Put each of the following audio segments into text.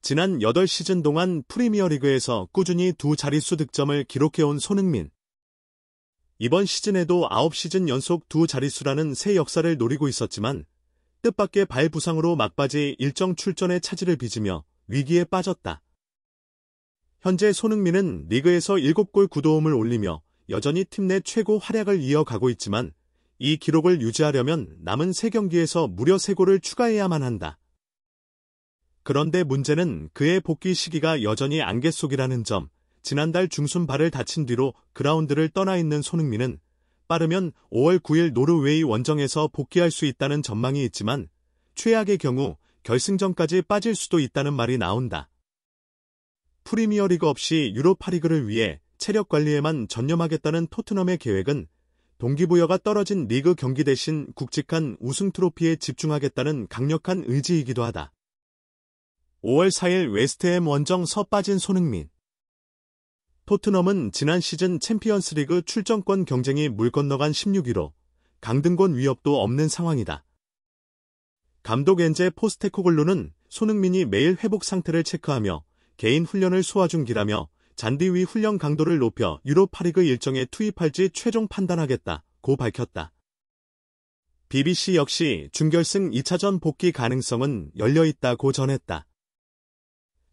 지난 8시즌 동안 프리미어리그에서 꾸준히 두 자릿수 득점을 기록해온 손흥민. 이번 시즌에도 9시즌 연속 두 자릿수라는 새 역사를 노리고 있었지만 뜻밖의 발 부상으로 막바지 일정 출전의 차질을 빚으며 위기에 빠졌다. 현재 손흥민은 리그에서 7골 9도움을 올리며 여전히 팀 내 최고 활약을 이어가고 있지만 이 기록을 유지하려면 남은 3경기에서 무려 3골을 추가해야만 한다. 그런데 문제는 그의 복귀 시기가 여전히 안갯 속이라는 점. 지난달 중순 발을 다친 뒤로 그라운드를 떠나 있는 손흥민은 빠르면 5월 9일 노르웨이 원정에서 복귀할 수 있다는 전망이 있지만 최악의 경우 결승전까지 빠질 수도 있다는 말이 나온다. 프리미어리그 없이 유로파리그를 위해 체력 관리에만 전념하겠다는 토트넘의 계획은 동기부여가 떨어진 리그 경기 대신 굵직한 우승 트로피에 집중하겠다는 강력한 의지이기도 하다. 5월 4일 웨스트햄 원정서 빠진 손흥민. 토트넘은 지난 시즌 챔피언스리그 출전권 경쟁이 물 건너간 16위로 강등권 위협도 없는 상황이다. 감독 엔제 포스테코글루는 손흥민이 매일 회복 상태를 체크하며 개인 훈련을 소화 중이라며 잔디 위 훈련 강도를 높여 유로파리그 일정에 투입할지 최종 판단하겠다고 밝혔다. BBC 역시 준결승 2차전 복귀 가능성은 열려있다고 전했다.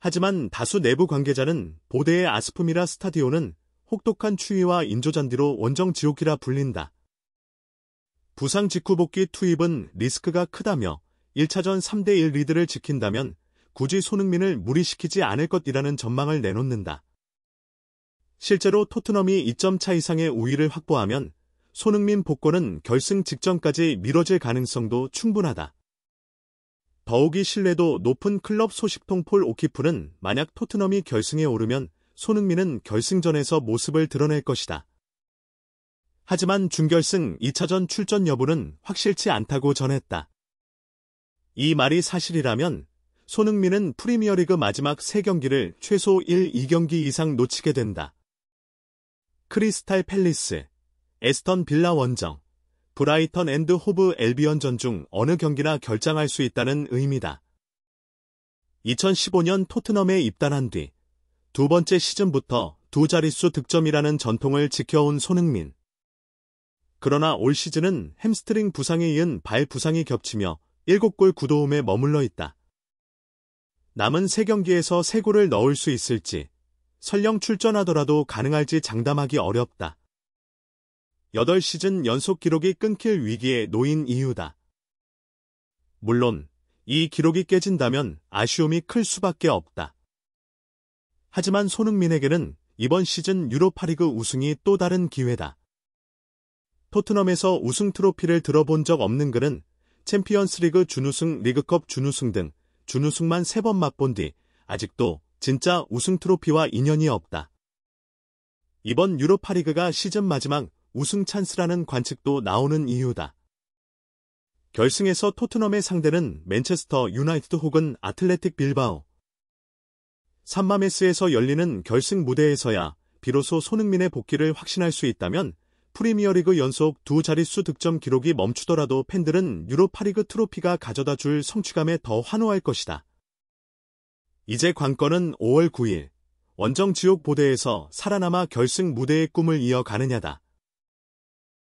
하지만 다수 내부 관계자는 보대의 아스프미라 스타디오는 혹독한 추위와 인조잔디로 원정 지옥이라 불린다. 부상 직후 복귀 투입은 리스크가 크다며 1차전 3대1 리드를 지킨다면 굳이 손흥민을 무리시키지 않을 것이라는 전망을 내놓는다. 실제로 토트넘이 2점 차 이상의 우위를 확보하면 손흥민 복권은 결승 직전까지 미뤄질 가능성도 충분하다. 더욱이 신뢰도 높은 클럽 소식통 폴 오키프는 만약 토트넘이 결승에 오르면 손흥민은 결승전에서 모습을 드러낼 것이다. 하지만 준결승 2차전 출전 여부는 확실치 않다고 전했다. 이 말이 사실이라면 손흥민은 프리미어리그 마지막 3경기를 최소 2경기 이상 놓치게 된다. 크리스탈 팰리스, 에스턴 빌라 원정, 브라이턴 앤드 호브 엘비언전 중 어느 경기나 결장할 수 있다는 의미다. 2015년 토트넘에 입단한 뒤 두 번째 시즌부터 두 자릿수 득점이라는 전통을 지켜온 손흥민. 그러나 올 시즌은 햄스트링 부상에 이은 발 부상이 겹치며 7골 9도움에 머물러 있다. 남은 3경기에서 3골을 넣을 수 있을지, 설령 출전하더라도 가능할지 장담하기 어렵다. 8시즌 연속 기록이 끊길 위기에 놓인 이유다. 물론 이 기록이 깨진다면 아쉬움이 클 수밖에 없다. 하지만 손흥민에게는 이번 시즌 유로파리그 우승이 또 다른 기회다. 토트넘에서 우승 트로피를 들어본 적 없는 그는 챔피언스리그 준우승, 리그컵 준우승 등 준우승만 3번 맛본 뒤 아직도 진짜 우승 트로피와 인연이 없다. 이번 유로파리그가 시즌 마지막 우승 찬스라는 관측도 나오는 이유다. 결승에서 토트넘의 상대는 맨체스터 유나이티드 혹은 아틀레틱 빌바오. 산마메스에서 열리는 결승 무대에서야 비로소 손흥민의 복귀를 확신할 수 있다면 프리미어리그 연속 두 자릿수 득점 기록이 멈추더라도 팬들은 유로파리그 트로피가 가져다 줄 성취감에 더 환호할 것이다. 이제 관건은 5월 9일 원정 지옥 보대에서 살아남아 결승 무대의 꿈을 이어가느냐다.